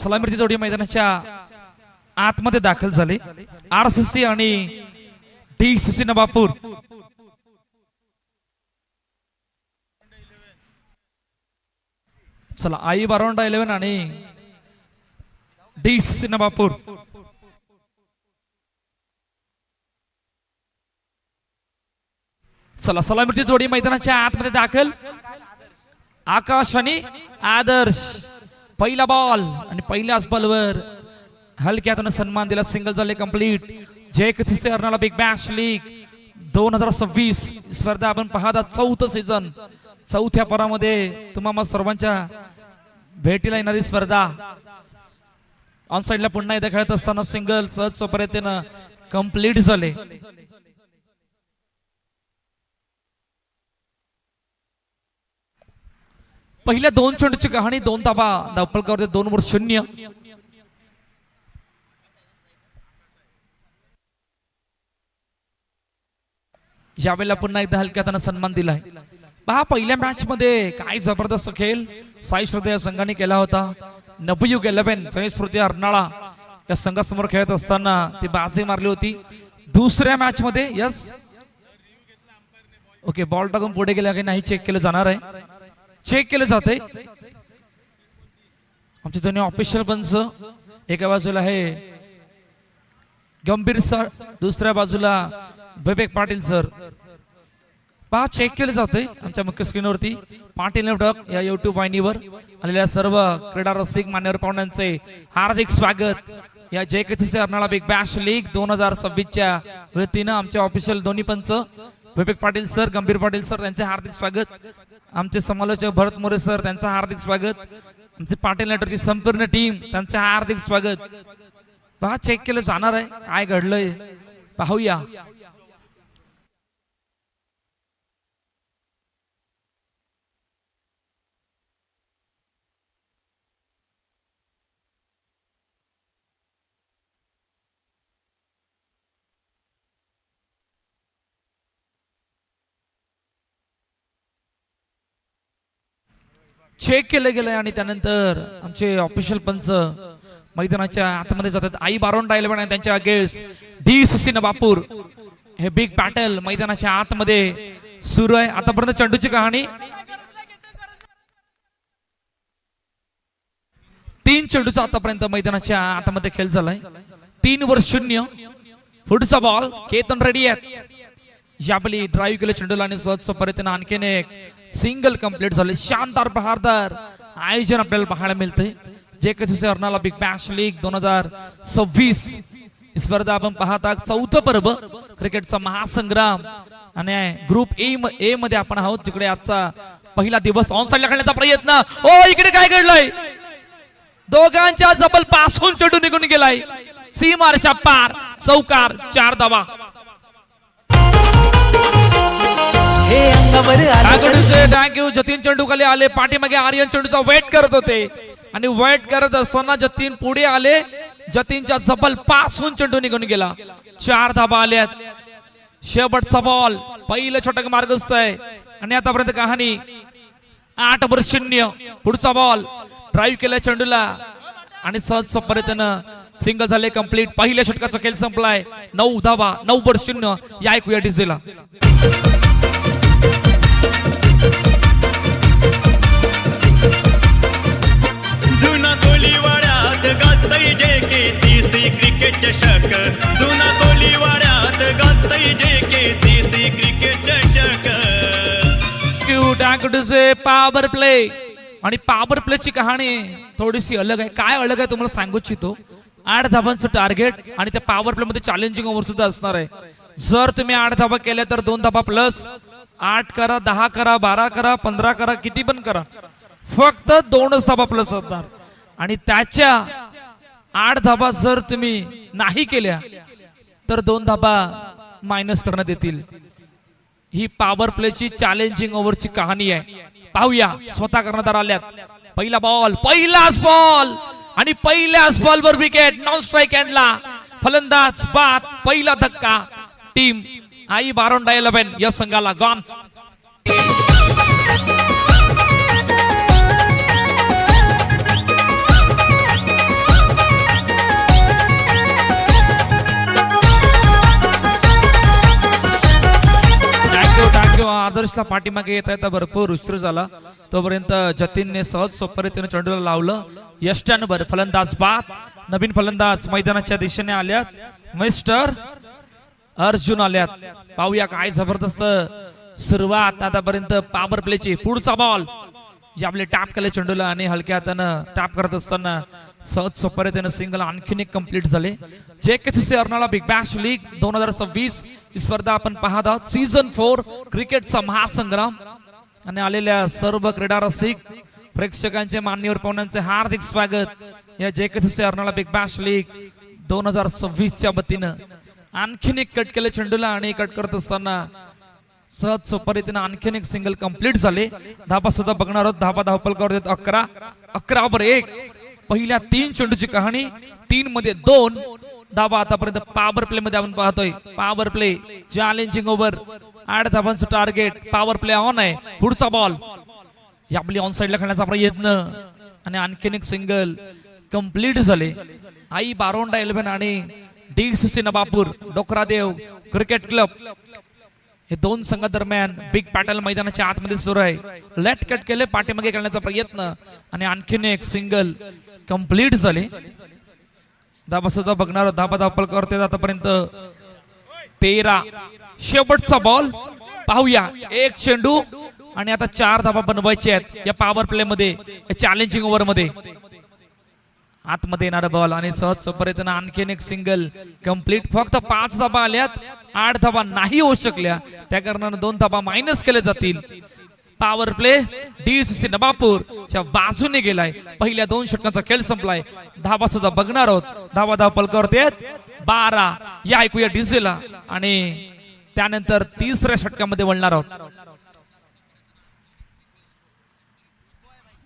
सलामीची जोडी मैदानाच्या आतमध्ये दाखल झाले. आरसीसी आणि डीसीसी नवापूर. चला आई बारोंडा 11 आणि डीसीसी नवापूर. चला सलामीची जोडी मैदानाच्या आतमध्ये दाखल. आकाश आणि आदर्श. पहिला बॉल आणि पहिल्याच बॉलवर हलक्यातून सन्मान दिला. सिंगल झाले complete. JKCC Arnala big bash league 2026 स्पर्धा आपण पाहता. चौथं सीझन, चौथ्या परामध्ये तुम्हाला सर्वांच्या भेटीला येणारी स्पर्धा. ऑन साइडला पुन्हा एकदा खेळत असताना सिंगल सहज सोपरीतेनं कंप्लीट झाले. पहिल्या 2 चेंडूची कहाणी 2 धाबा धावपलकावर 2-0. यावेळेला पुन्हा एकदा हलक्यात सन्मान दिलाय. पहा पहिल्या मॅच मध्ये काय जबरदस्त खेळ साई श्रद्धा या संघाने केला होता. नवयुग 11 साई स्फूर्ती अर्नाळा या संघासमोर खेळत असताना ती बाजी मारली होती. दुसऱ्या मॅच मध्ये यस ओके बॉल टाकून पुढे गेला की नाही चेक केलं जाणार आहे. चेक केलं जाते. आमचे दोन्ही ऑफिशियल पंच एका बाजूला आहे गंभीर सर, दुसऱ्या बाजूला विवेक पाटील सर. पहा चेक केलं जाते आमच्या मुख्य स्क्रीनवरती. पाटील नेटवर्क या युट्यूब वाहिनीवर आलेल्या सर्व क्रीडा रसिक मान्यवर पाहुण्यांचे हार्दिक स्वागत. या JKCC Arnala big bash league 2026च्या वतीनं आमचे ऑफिशियल दोन्ही पंच विवेक पाटील सर, गंभीर पाटील सर त्यांचे हार्दिक स्वागत. आमचे समालोचक भरत मोरे सर त्यांचं हार्दिक स्वागत. आमचे पाटील नेटवर्कची संपूर्ण टीम त्यांचे हार्दिक स्वागत. पहा चेक केलं जाणार आहे काय घडलंय पाहूया. चेक केलं गेलंय आणि त्यानंतर आमचे ऑफिशियल पंच मैदानाच्या आतमध्ये जातात. आई बारोंडा 11 आणि त्यांच्या अगेन्स्ट डीसीसी नवापूर. हे बिग बॅटल मैदानाच्या आतमध्ये सुरू आहे. आतापर्यंत चेंडूची कहाणी 3 चेंडूचा आतापर्यंत मैदानाच्या आतमध्ये खेळ झालाय. 3-0. पुढचा बॉल केतन रेडी आहेत. याबली ड्राईव्ह केलं चेंडूला आणि सहज सोपरीतेनं आणखीन एक सिंगल कंप्लीट झाले. शानदार बहारदार आयोजन आपल्याला पाहायला मिळते. JKCC Arnala big bash league 2026 स्पर्धा आपण पाहता. 4थं पर्व क्रिकेटचा महासंग्राम आणि ग्रुप ए मध्ये आपण आहोत जिकडे आजचा पहिला दिवस ऑन साइडला खेळण्याचा प्रयत्न. ओ इकडे काय घडलंय. दोघांच्या जबल पासून चेंडू निघून गेलाय. सीमारेषा पार. चौकार. 4 धावा. थँक्यू. जतीन चेंडू खाली आले. पाठीमागे आर्यन चेंडूचा वेट करत होते आणि वेट करत असताना जतीन पुढे आले. जतीनच्या जबल पासून चेंडू निघून गेला. 4 धाबा आल्यात. शेवटचा बॉल. पहिलं षटक मार्गस्थ आहे आणि आतापर्यंत कहाणी 8-0. पुढचा बॉल ड्राईव्ह केला चेंडूला आणि सहज सोपरीतेनं सिंगल झाले कंप्लीट. पहिल्या षटकाचा खेळ संपलाय. 9 धाबा. 9-0. या ऐकूया डीजेला. जुना कोलीवाड्यात गाजतय जेकेसीसी क्रिकेट चषक. जुना कोलीवाड्यात गाजतय जेकेसीसी क्रिकेट चषक. पॉवर प्ले आणि पॉवर प्लेची कहाणी थोडीशी अलग आहे. काय अलग आहे तुम्हाला सांगू इच्छितो. 8 धाबांचं टार्गेट आणि त्या पॉवर प्ले मध्ये चॅलेंजिंग ओव्हर सुद्धा असणार आहे. जर तुम्ही 8 धाबा केल्या तर 2 धाबा प्लस. 8 करा, 10 करा, 12 करा, 15 करा, किती पण करा, फक्त 2च धाबा प्लस असणार. आणि त्याच्या 8 धाबा जर तुम्ही नाही केल्या तर 2 धाबा मायनस करण्यात येतील. ही पॉवर प्लेची चॅलेंजिंग ओव्हरची कहाणी आहे. पाहूया स्वतः करण्यात आल्यात. पहिला बॉल. पहिलाच बॉल आणि पहिल्याच बॉलवर विकेट. नॉन स्ट्राईक हँडला फलंदाज बाद. पहिला धक्का टीम आई बारोंडा 11 या संघाला गॉन. आदर्शला पाठीमागे येता येता भरपूर उशीर झाला, तोपर्यंत जतीनने सहज सोप्या रीतीने चेंडूला लावलं. यष्टानभर फलंदाज बाद. नवीन फलंदाज मैदानाच्या दिशेने आल्यात. मिस्टर अर्जुन आल्यात. पाहूया काय जबरदस्त सुरुवात आतापर्यंत पॉवर प्लेची. पुढचा बॉल जे आपले टॅप केले चेंडूला आणि हलक्या हातानं टॅप करत असताना सहज सोप्या रीतीने सिंगल आणखीन एक कंप्लीट झाले. JKCC Arnala big bash league 2026 ही स्पर्धा आपण पाहत आहोत. सीझन 4 क्रिकेटचा महासंग्राम आणि आलेल्या सर्व क्रीडा रसिक प्रेक्षकांचे मान्यवर पाहुण्यांचे हार्दिक स्वागत या JKCC Arnala big bash league 2026 च्या वतीनं. आणखीन एक कट केले चेंडूला आणि कट करत असताना सहज सोप्या रीतीनं आणखीन एक सिंगल कंप्लीट झाले. धाबा सुद्धा बघणार आहोत. धाबा धावपल करत 11-11 पहिल्या 3 चेंडूची कहाणी. 3 मध्ये 2 धाबा आतापर्यंत पॉवर प्ले मध्ये आपण पाहतोय. पॉवर प्ले चॅलेंजिंग ओव्हर 8 धाबांचं टार्गेट. पॉवर प्ले ऑन आहे. पुढचा बॉल आपली ऑन साइडला खेळण्याचा प्रयत्न आणि आणखीन एक सिंगल कंप्लीट झाले. आई बारोंडा 11 आणि DCC नवापूर डोकरादेव क्रिकेट क्लब हे दोन संघादरम्यान बिग बॅटल मैदानाच्या आतमध्ये सुरू आहे. लेट कट केले पाठीमागे खेळण्याचा प्रयत्न आणि आणखीन एक सिंगल कंप्लीट झाले. धाबा सुद्धा बघणार. धाबा धावपल करते आतापर्यंत 13. शेवटचा बॉल पाहूया. एक चेंडू आणि आता 4 धाबा बनवायचे आहेत या पॉवर प्ले मध्ये, या चॅलेंजिंग ओव्हर मध्ये. आतमध्ये येणारा बॉल आणि सहज सोपरीतनं आणखीन एक सिंगल कंप्लीट. फक्त 5 धाबा आल्यात, 8 धाबा नाही होऊ शकल्या. त्या कारणाने 2 धाबा मायनस केले जातील. पॉवर प्ले DCC नवापूरच्या बाजूने गेलाय. पहिल्या 2 षटकांचा खेळ संपलाय. धाबा सुद्धा बघणार आहोत. धाबा धावपल करतेत 12. या ऐकूया डीजेला आणि त्यानंतर 3ऱ्या षटकामध्ये वळणार आहोत.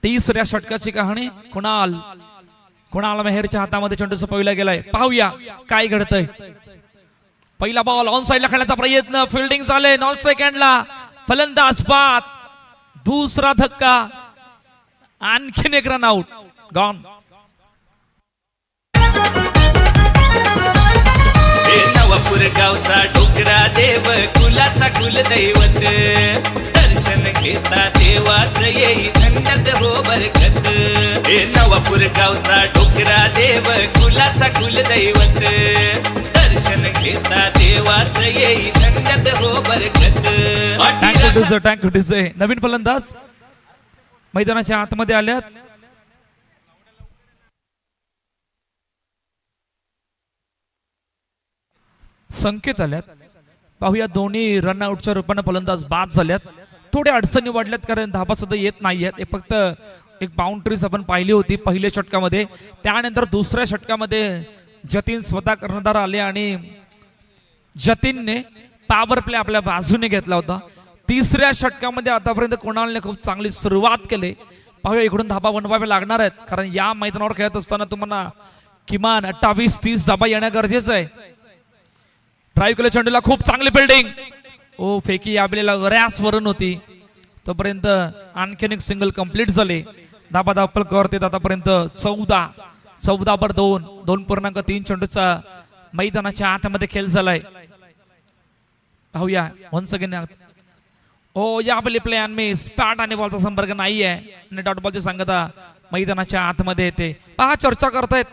3ऱ्या षटकाची कहाणी. कुणाल मेहरच्या हातामध्ये चेंडूचा पहिला गेलाय. पाहूया काय घडतंय. पहिला बॉल ऑन साइडला खेळण्याचा प्रयत्न. फिल्डिंग झाले. नॉन सेकंडला फलंदाज बाद. दुसरा धक्का. आणखीन एक रन आउट. गॉन. नवापूर गावचा डोकरा देव कुलाचा कुलदैवत. दर्शन घेता देवाच येई धन्यत हो बरकत. नवापूर गावचा डोकरा देव कुलाचा कुलदैवत. दर्शन घेता देवाच येई धन्यत हो बरकत. Thank you DJ. नवीन फलंदाज मैदानाच्या आतमध्ये आल्यात. संकेत आल्यात. पाहूया दोन्ही रनआउटच्या रूपाने फलंदाज बाद झाल्यात. थोड्या अडचणी वाढल्यात कारण धाबा सुद्धा येत नाहीयेत. फक्त एक बाउंड्रीज आपण पाहिली होती पहिल्या षटकामध्ये. त्यानंतर 2ऱ्या षटकामध्ये जतीन स्वतः कर्णधार आले आणि जतीनने पॉवर प्ले आपल्या बाजूने घेतला होता. 3ऱ्या षटकामध्ये आतापर्यंत कुणालने खूप चांगली सुरुवात केली. पाहूया इकडून धाबा बनवावे लागणार आहेत कारण या मैदानावर खेळत असताना तुम्हाला किमान 28-30 धाबा येणं गरजेचं आहे. ड्राईव्ह केलं चेंडूला. खूप चांगली फिल्डिंग. ओ फेकी आपल्याला रॅस वरून होती. तोपर्यंत आणखीन एक सिंगल कंप्लीट झाले. धाबा धावपल करते आतापर्यंत 14-2 2.3 चेंडूचा मैदानाच्या आतमध्ये खेळ झालाय. पाहूया वन्स अगेन. ओ या आपली प्लॅन मी स्पॅट आणि बॉलचा संपर्क नाहीये आणि डॉट बॉलची सांगता मैदानाच्या आतमध्ये येते. पहा चर्चा करतायत.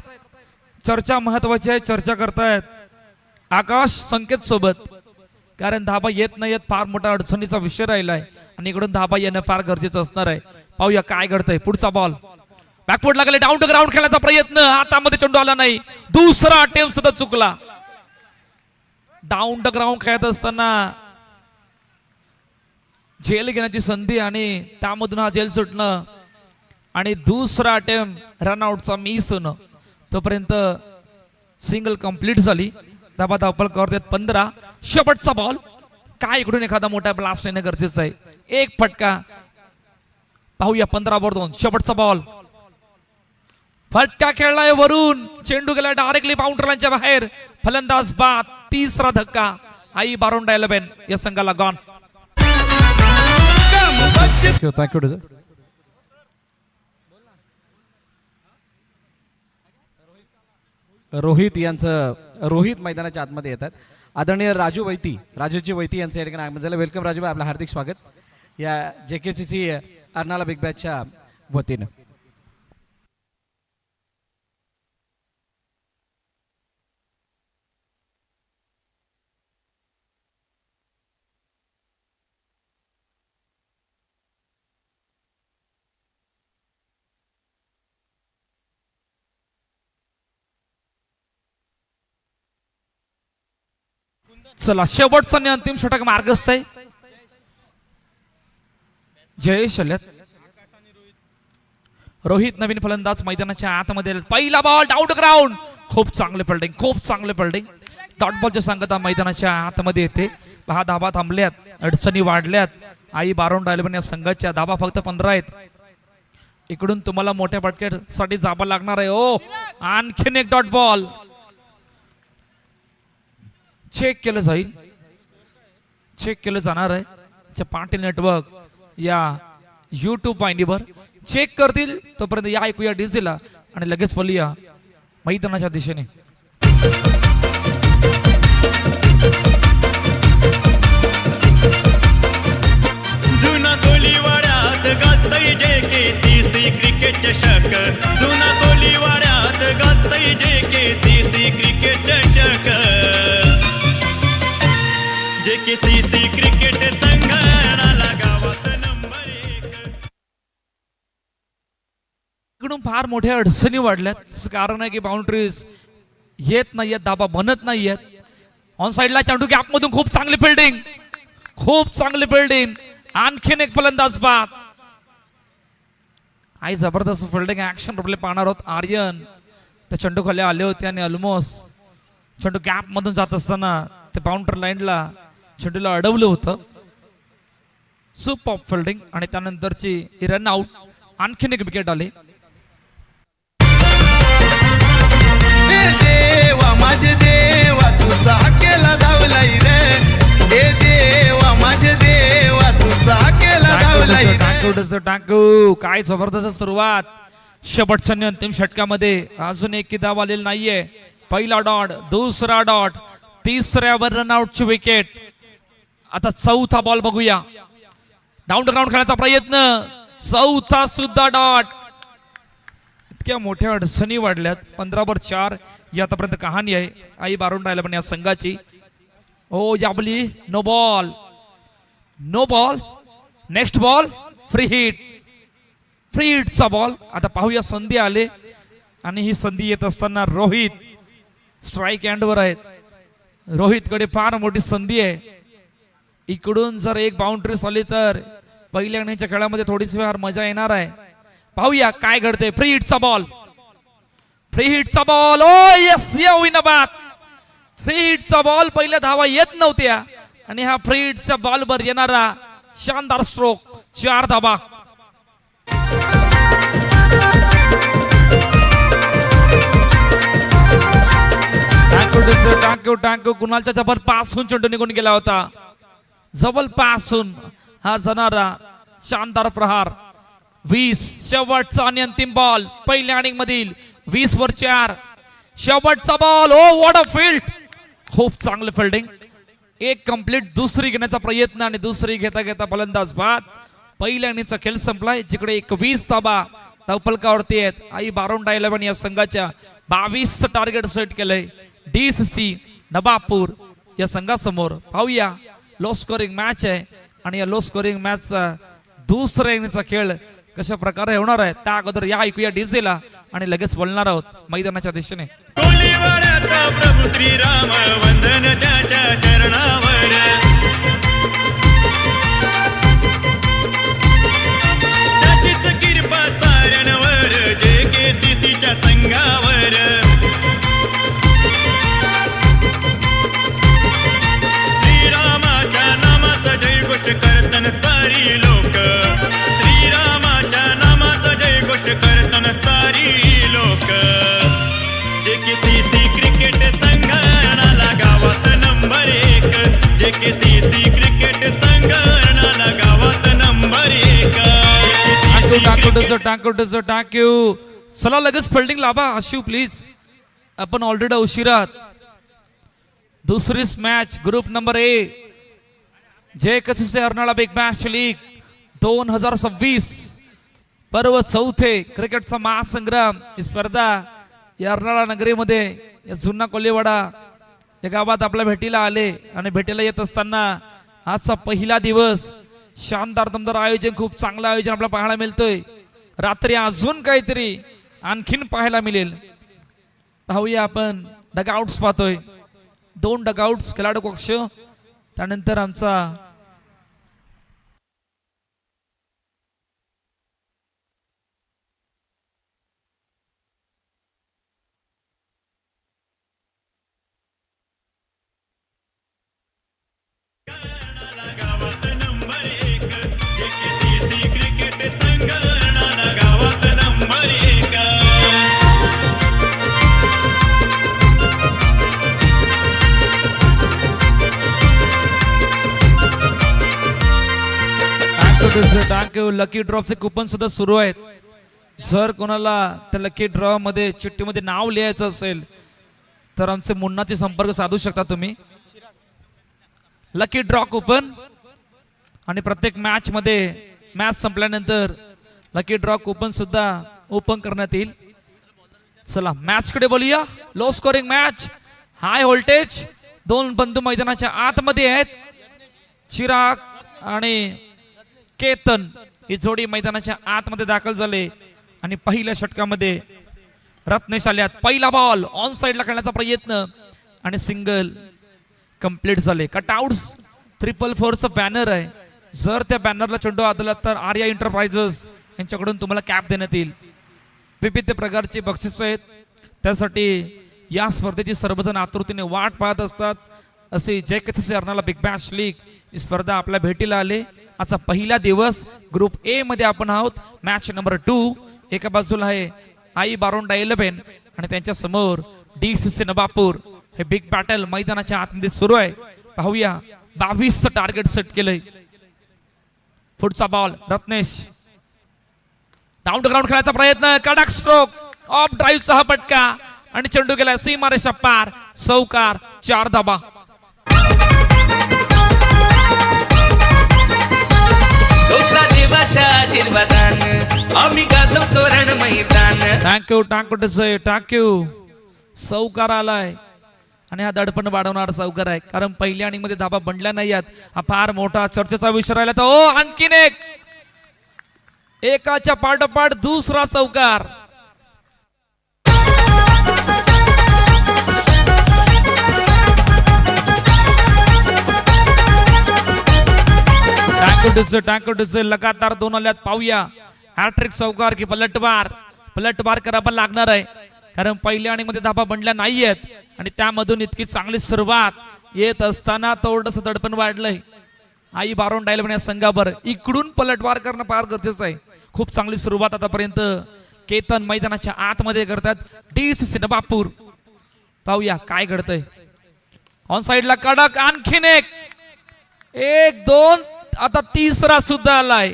चर्चा महत्वाची आहे. चर्चा करतायत आकाश संकेत सोबत कारण धाबा येत नाही येत फार मोठा अडचणीचा विषय राहिलाय आणि इकडून धाबा येणं फार गरजेचं असणार आहे. पाहूया काय घडतंय. पुढचा बॉल बॅकवर्ड लागले. डाऊन द ग्राउंड खेळण्याचा प्रयत्न. हातामध्ये चेंडू आला नाही. दुसरा अटेम्प्ट सुद्धा चुकला. डाऊन द ग्राउंड खेळत असताना झेल घेण्याची संधी आणि त्यामधून हा झेल सुटणं आणि दुसरा अटेम्प्ट रनआउटचा मिस होणं. तोपर्यंत सिंगल कंप्लीट झाली. धाबा धावपल करतात 15. शेवटचा बॉल. काय इकडून एखादा मोठा ब्लास्ट येणं गरजेचं आहे. एक फटका. पाहूया 15/2 शेवटचा बॉल. फटका खेळलाय वरून. चेंडू गेला डायरेक्टली बाउंड्री लाईनच्या बाहेर. फलंदाज बाद. 3रा धक्का. आई बारोंडा 11 या संघाला गॉन. थँक्यू. रोहित मैदानाच्या आतमध्ये येतात. आदरणीय राजूजी वैती यांचं या ठिकाणी आगमन झालं. वेलकम राजूभाई. आपलं हार्दिक स्वागत. या JKCC अर्नाळा बिग बॅचच्या वतीनं. चला शेवटचा आणि अंतिम षटक मार्गस्थ आहे. जयेश आल्यात. रोहित नवीन फलंदाज मैदानाच्या आतमध्ये आलेत. पहिला बॉल डाऊन द ग्राउंड. खूप चांगले फिल्डिंग, खूप चांगले फिल्डिंग. डॉट बॉलची सांगता मैदानाच्या आतमध्ये येते. 10 धाबा थांबल्यात, अडचणी वाढल्यात. आई बारोन डायलबन या संघाच्या धाबा फक्त 15 आहेत. इकडून तुम्हाला मोठ्या फटक्यासाठी जाबा लागणार आहे. ओ आणखीन एक डॉट बॉल चेक केलं जाईल, चेक केलं जाणार आहे. पाटील नेटवर्क या YouTube वाहिनीवर चेक करतील. तोपर्यंत या ऐकूया डीजेला आणि लगेच बोलूया मैदानाच्या दिशेने. जुना गोलीवाड्यात गाजतय JKCC क्रिकेट चषक. जुना गोलीवाड्यात गाजतय JKCC क्रिकेट चषक. JKCC क्रिकेट संघाला गावात नंबर 1. इकडून फार मोठ्या अडचणी वाढल्यात. कारण आहे की बाउंड्रीज येत नाहीयेत, धाबा बनत नाहीयेत. ऑन साइडला चेंडू गॅप मधून खूप चांगली फिल्डिंग, खूप चांगली फिल्डिंग. आणखीन एक फलंदाज बाद. आई जबरदस्त फिल्डिंग ऍक्शन रिप्ले पाहणार आहोत. आर्यन त्या चेंडू खाली आले होते आणि ऑलमोस्ट चेंडू गॅप मधून जात असताना ते बाउंड्री लाईनला चेंडूला अडवलं होतं. सुपर फिल्डिंग आणि त्यानंतरची रन आउट. आणखीन एक विकेट आले. देवा माझे देवा तुझा केला धावलाई रे. हे देवा माझे देवा तुझा केला धावलाई रे. टाकू काय जबरदस्त सुरुवात. शेवटच्या आणि अंतिम षटकामध्ये अजून एक धाव आलेला नाहीये. पहिला डॉट, दुसरा डॉट, तिसऱ्यावर रनआउटची विकेट. आता चौथा बॉल बघूया. डाऊन द ग्राउंड खेळण्याचा प्रयत्न, चौथा सुद्धा डॉट. इतक्या मोठ्या अडचणी वाढल्यात. 15/4 ही आतापर्यंत कहाणी आहे आई बारोन डायलबन या संघाची. ओ याबली no ball, no ball. Next ball free hit, free हिटचा बॉल. आता पाहूया संधी आले आणि ही संधी येत असताना रोहित स्ट्राईक एंडवर आहेत. रोहितकडे फार मोठी संधी आहे. इकडून जर एक बाउंड्री झाली तर पहिल्या इनिंगच्या खेळामध्ये थोडीशी फार मजा येणार आहे. पाहूया काय घडते. फ्री हिटचा बॉल, फ्री हिटचा बॉल. ओ यस, या विनाबाद. फ्री हिटचा बॉल. पहिल्या धावा येत नव्हत्या आणि हा फ्री हिटच्या बॉलवर येणारा शानदार स्ट्रोक. 4 धावा. टाकू टाकू कुणालच्या जबल पासून चेंडू निघून गेला होता. जबल पासून हा जाणारा शानदार प्रहार. 20 शेवटचा आणि अंतिम बॉल पहिल्या इनिंग मधील. 20/4 शेवटचा ball. Oh what a field. खूप चांगलं फिल्डिंग. एक कंप्लीट दुसरी घेण्याचा प्रयत्न आणि दुसरी घेता घेता फलंदाज बाद. पहिल्या इनिंगचा खेळ संपलाय. जिकडे 21 धाबा धावफलकावरती आहेत. आई बारोन डायलबन या संघाच्या 22 टार्गेट सेट केलंय. DCC नवापूर या संघासमोर. पाहूया लो स्कोरिंग मॅच आहे आणि या लो स्कोरिंग मॅचचा दुसऱ्या इनिंगचा खेळ कशा प्रकारे होणार आहे त्या अगोदर या ऐकूया डीजेला आणि लगेच बोलणार आहोत मैदानाच्या दिशेने. गोलीवाड्यात प्रभू श्रीराम वंदन त्याच्या चरणावर. त्याचीच कृपा साऱ्यांवर JKCCच्या संघावर. श्रीरामाच्या नामाचा जयघोष करतन सारी लोक. श्रीरामाच्या नामाचा जयघोष करतन सारी लोक. JKCC क्रिकेट संघाला गावात नंबर 1. JKCC क्रिकेट संघाला गावात नंबर 1. टाकू. चला लगेच फिल्डिंग लावा. आशू प्लीज, आपण ऑलरेडी उशिरात. दुसरीच match group number A JKCC Arnala big bash league 2026 पर्व चौथे क्रिकेटचा महासंग्राम ही स्पर्धा यार्नाळा नगरीमध्ये या जुना कोल्हेवाडा या गावात आपल्या भेटीला आले आणि भेटीला येत असताना आजचा पहिला दिवस शानदार दमदार आयोजन, खूप चांगलं आयोजन आपल्याला पाहायला मिळतोय. रात्री अजून काहीतरी आणखीन पाहायला मिळेल. पाहूया आपण डगआउट्स पाहतोय, 2 डगआउट्स खेळाडू कक्ष, त्यानंतर आमचा गावात नंबर 1 JKCC क्रिकेट संघटना गावात नंबर 1. थँक्यू. लकी ड्रॉपचे कुपन सुद्धा सुरू आहेत. जर कोणाला त्या लकी ड्रॉ मध्ये चिठ्ठीमध्ये नाव लिहायचं असेल तर आमचे मुन्नाचे संपर्क साधू शकता तुम्ही. लकी ड्रॉ कुपन आणि प्रत्येक मॅच मध्ये मॅच संपल्यानंतर लकी ड्रॉ कुपन सुद्धा ओपन करण्यात येईल. चला मॅच कडे बोलूया. Low scoring match, high voltage, 2 बंधू मैदानाच्या आतमध्ये आहेत. चिराग आणि केतन ही जोडी मैदानाच्या आतमध्ये दाखल झाले आणि पहिल्या षटकामध्ये रत्नेश आल्यात. पहिला बॉल ऑन साइडला खेळण्याचा प्रयत्न आणि सिंगल कंप्लीट झाले. कटआउट्स 444चा बॅनर आहे. जर त्या बॅनरला चेंडू आदला तर आर्या एंटरप्राइजेस यांच्याकडून तुम्हाला कॅप देण्यात येईल. विविध प्रकारचे बक्षीस आहेत. त्यासाठी या स्पर्धेची सर्वजण आतुरतेने वाट पाहत असतात. असे JKCC Arnala big bash league ही स्पर्धा आपल्या भेटीला आले. आजचा पहिला दिवस ग्रुप ए मध्ये आपण आहोत. Match number 2. एका बाजूला आहे आई बारोंडा 11 आणि त्यांच्या समोर DCC नवापूर. हे बिग बॅटल मैदानाच्या आतमध्ये सुरू आहे. पाहूया 22चं टार्गेट सेट केलंय. पुढचा ball Ratnesh, down to ground खेळायचा प्रयत्न, कडक स्ट्रोक, ऑफ ड्राईव्ह सह फटका आणि चेंडू गेला सीमारेषा पार. चौकार, 4 धाबा. डोकला देवाच्या आशीर्वादान आम्ही गाजवतो रण मैदान. थँक्यू. चौकार आलाय आणि हा दडपण वाढवणारा चौकार आहे, कारण पहिल्या इनिंग मध्ये धाबा बनल्या नाही आहेत. हा फार मोठा चर्चेचा विषय राहिला. तर आणखीन एकाच्या पाठोपाठ दुसरा चौकार. टँको लगातार 2 आल्यात. पाहूया हॅट्रिक चौकार की पलटवार करावा लागणार आहे, कारण पहिल्या इनिंग मध्ये धाबा बनल्या नाहीयेत आणि त्यामधून इतकी चांगली सुरुवात येत असताना थोडंसं दडपण वाढलंय. आई बारोंडा 11 या संघावर इकडून पलटवार करणं फार गरजेचं आहे. खूप चांगली सुरुवात आतापर्यंत केतन मैदानाच्या आतमध्ये करतात. DCC नवापूर. पाहूया काय घडतंय. ऑन साइडला कडक, आणखीन एक 2, आता तिसरा सुद्धा आलाय.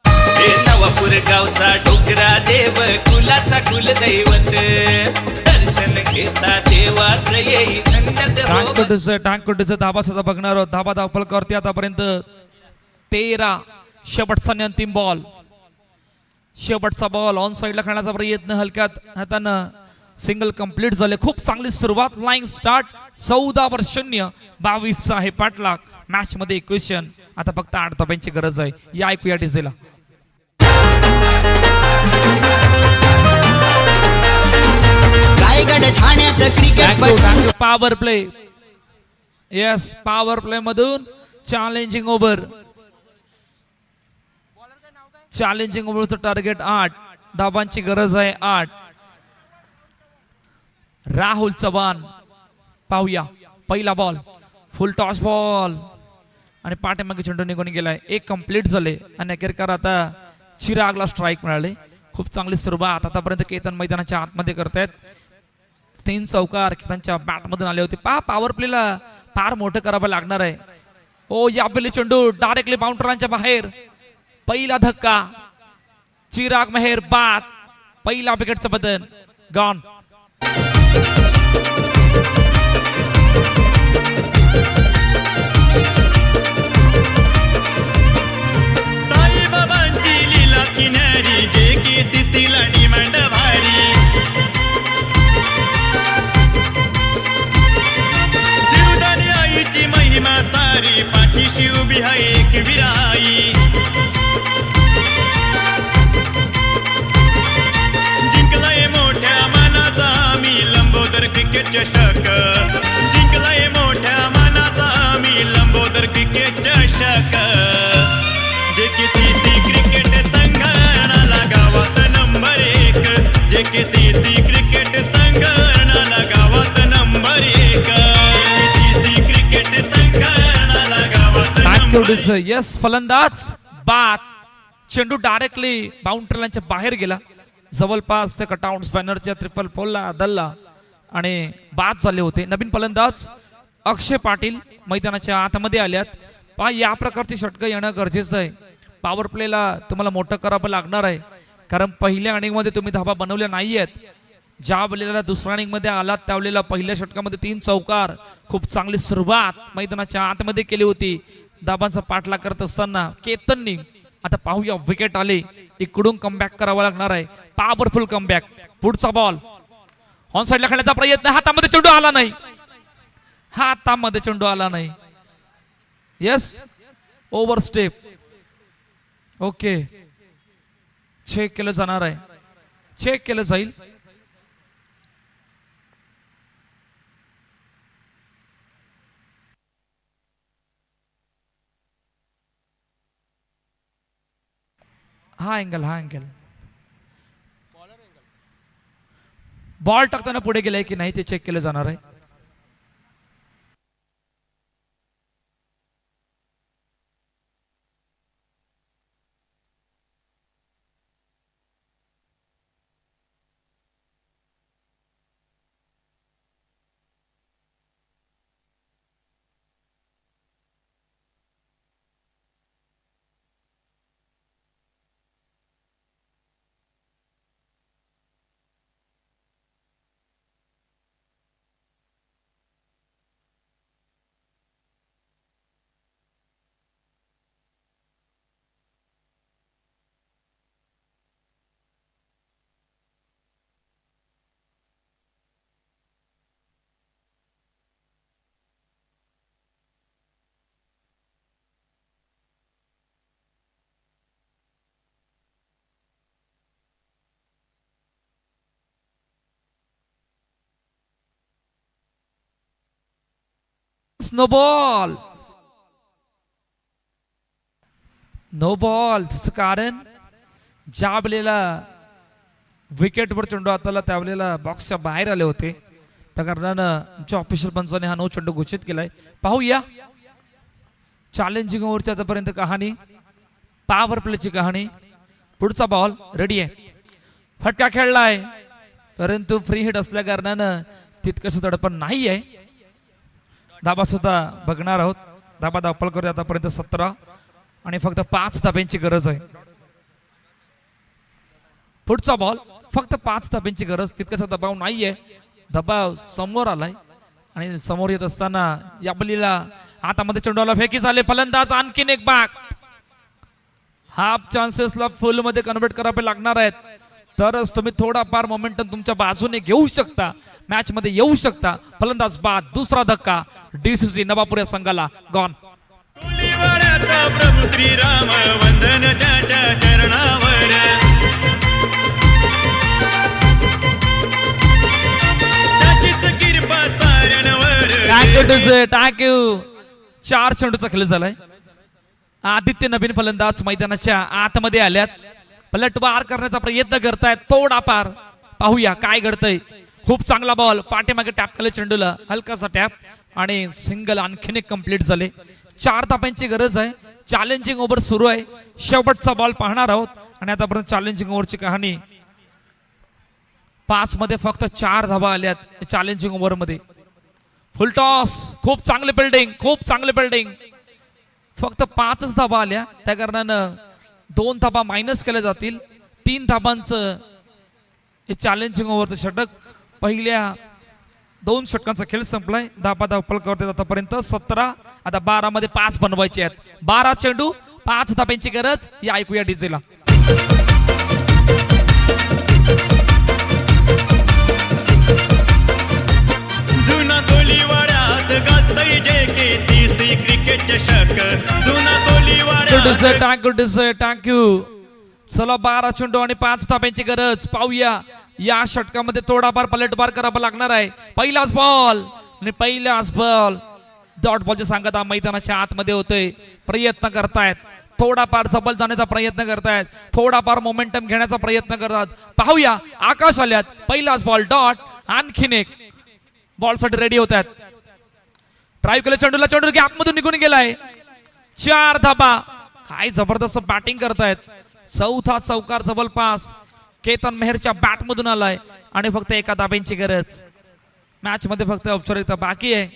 हे नवापूर गावचा डोकरा देव कुलाचा कुलदैवत. दर्शन घेता देवाच येई धन्यत हो. टांगकुटीचा धाबा सुद्धा बघणार आहोत. धाबा धावपल करते आतापर्यंत 13. शेवटचा आणि अंतिम बॉल. शेवटचा बॉल ऑन साइडला खेळण्याचा प्रयत्न हलक्यात हातानं सिंगल कंप्लीट झाले. खूप चांगली सुरुवात, लाईन स्टार्ट. 14-0, 22 आहे पाठलाग. मॅच मध्ये इक्वेशन. आता फक्त 8 धाब्यांची गरज आहे. या ऐकूया डिझेला. रायगड ठाण्यात cricket power play. Yes, power play मधून चॅलेंजिंग ओव्हर. चॅलेंजिंग ओव्हरचं टार्गेट 8 धाबांची गरज आहे. 8. राहुल चव्हाण. पाहूया पहिला बॉल, फुल टॉस बॉल आणि पाठीमागे चेंडू निघून गेलाय. 1 कंप्लीट झाले आणि अखेरकार आता चिरागला स्ट्राईक मिळाले. खूप चांगली सुरुवात आतापर्यंत केतन मैदानाच्या आतमध्ये करतायत. 3 चौकार केतनच्या बॅट मधून आले होते. पॉवर प्लेला फार मोठं करावं लागणार आहे. ओ या पहिले चेंडू डायरेक्टली बाउंड्रीच्या बाहेर. पहिला धक्का, चिराग मेहर बाद. पहिला विकेटचं बदल गॉन. साई लंबोदर क्रिकेट चषक जिंकलाय मोठ्या मानाचा आम्ही लंबोदर क्रिकेट चषक जे KCC क्रिकेट संघाला गावात नंबर 1 जे KCC क्रिकेट संघाला गावात नंबर 1 KCC क्रिकेट संघाला गावात थँक्यू नंबर 1 यस फलंदाज बाद चेंडू डायरेक्टली बाउंड्री लाईनच्या बाहेर गेला जवळपास त्या कटआउट स्पॅनरच्या ट्रिपल पोलला आदलला आणि बाद झाले होते. नवीन फलंदाज अक्षय पाटील मैदानाच्या आतमध्ये आल्यात. पहा या प्रकारची षटकं येणं गरजेचं आहे. पॉवर प्लेला तुम्हाला मोठं करावं लागणार आहे कारण पहिल्या इनिंगमध्ये तुम्ही धाबा बनवल्या नाही आहेत. ज्या वेळेला दुसऱ्या इनिंगमध्ये आलात त्यावेळेला पहिल्या षटकामध्ये 3 चौकार खूप चांगली सुरुवात मैदानाच्या आतमध्ये केली होती. धाबांचा पाठलाग करत असताना केतननी आता पाहूया विकेट आले इकडून कमबॅक करावा लागणार आहे. Powerful comeback. पुढचा बॉल ऑन साईडला खेळण्याचा प्रयत्न हातामध्ये चेंडू आला नाही. हातामध्ये चेंडू आला नाही. Yes over step. Okay check केलं जाणार आहे. चेक केलं जाईल. हा अँगल बॉल टाकताना पुढे गेलाय की नाही ते चेक केलं जाणार आहे. No ball. No ball. त्याचं कारण ज्या वेळेला विकेटवर चेंडू हाताला त्यावेळेला बॉक्सच्या बाहेर आले होते त्या कारणानं आमच्या ऑफिशियल पंचाने हा 9 चेंडू घोषित केलाय. पाहूया चॅलेंजिंग ओव्हरची आतापर्यंत कहाणी. पॉवर प्लेची कहाणी. पुढचा बॉल रेडी आहे. फटका खेळलाय परंतु फ्री हिट असल्या कारणानं तितकंसं दडपण नाही आहे. धाबा सुद्धा बघणार आहोत. धाबा धावपळ करते आतापर्यंत 17 आणि फक्त 5 धाब्यांची गरज आहे. पुढचा बॉल फक्त 5 धाब्यांची गरज. तितकासा दबाव नाहीये. दबाव समोर आलाय आणि समोर येत असताना या बलीला हातामध्ये चेंडूला फेकी झाले. फलंदाज आणखीन एक बाग. हाफ चान्सेसला फुल मध्ये कन्वर्ट करावे लागणार आहेत तरच तुम्ही थोडाफार मोमेंटम तुमच्या बाजूने घेऊ शकता. मॅच मध्ये येऊ शकता. फलंदाज बाद. दुसरा धक्का DCC नवापूर या संघाला गॉन. कोलीवाड्याचा प्रभू श्रीराम वंदन त्याच्या चरणावर त्याचीच कृपा साऱ्यांवर. थँक्यू. 4 चेंडूचा खेळ झालाय. आदित्य नवीन फलंदाज मैदानाच्या आतमध्ये आल्यात. पलटवार करण्याचा प्रयत्न करतायत थोडाफार. पाहूया काय घडतंय. खूप चांगला बॉल पाठीमागे टॅप केलं चेंडूला. हलकासा टॅप आणि सिंगल आणखीन एक कंप्लीट झाले. 4 धाब्यांची गरज आहे. चॅलेंजिंग ओव्हर सुरू आहे. शेवटचा बॉल पाहणार आहोत आणि आतापर्यंत चॅलेंजिंग ओव्हरची कहाणी 5 मध्ये फक्त 4 धाबा आल्यात चॅलेंजिंग ओव्हर मध्ये. फुल टॉस. खूप चांगले फिल्डिंग. खूप चांगले फिल्डिंग. फक्त 5च धाबा आल्या त्या कारणानं 2 धाबा मायनस केल्या जातील. 3 धाबांचं हे चॅलेंजिंग ओव्हरचं षटक. पहिल्या 2 षटकांचा खेळ संपलाय. धाबा धावपळ करते आतापर्यंत 17. आता 12 मध्ये 5 बनवायचे आहेत. 12 चेंडू 5 धाब्यांची गरज. या ऐकूया डीजेला. जुना कोलीवाड्यात गाजतय JKCC क्रिकेट चषक. जुना कोलीवाड्यात थँक्यू. चला 12 चेंडू आणि 5 धाब्यांची गरज. पाहूया या षटकामध्ये थोडाफार पलटवार करावा लागणार आहे. पहिलाच बॉल आणि पहिलाच बॉल डॉट बॉलच्या सांगता मैदानाच्या आतमध्ये होतोय. प्रयत्न करतायत, थोडाफार जबल जाण्याचा प्रयत्न करतायत, थोडाफार मोमेंटम घेण्याचा प्रयत्न करतात. पाहूया आकाश आल्यात. पहिलाच बॉल डॉट. आणखीन एक बॉल साठी रेडी होत आहेत. ड्राईव्ह केलं चेंडूला, चेंडू गॅप मधून निघून गेलाय. 4 धाबा. काय जबरदस्त बॅटिंग करतायत. चौथा चौकार जबल पास केतन मेहरच्या बॅट मधून आलाय आणि फक्त एका धाब्यांची गरज. मॅच मध्ये फक्त औपचारिकता बाकी आहे.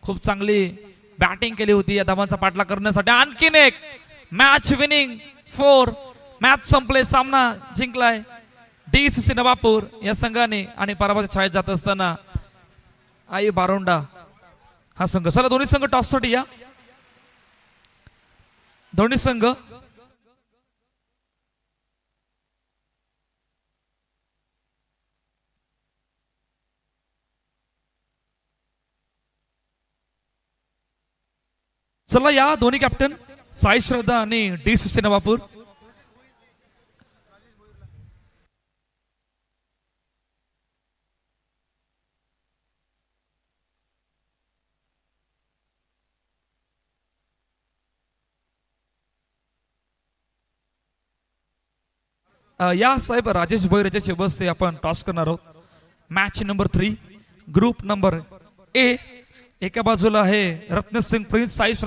खूप चांगली बॅटिंग केली होती या धाबांचा पाठलाग करण्यासाठी. आणखीन एक मॅच विनिंग 4. मॅच संपले, सामना जिंकलाय DCC नवापूर या संघाने आणि पराभवाच्या छायेत जात असताना आई बारोंडा हा संघ. चला दोन्ही संघ टॉस साठी या. दोन्ही संघ चला या. दोन्ही कॅप्टन साई श्रद्धा आणि DCC नवापूर. या साहेब राजेश भोईर याच्या सोबत आपण टॉस करणार आहोत. Match number 3 group number A. एका बाजूला आहे रत्नसिंग प्रिन्स साई श्रद्धा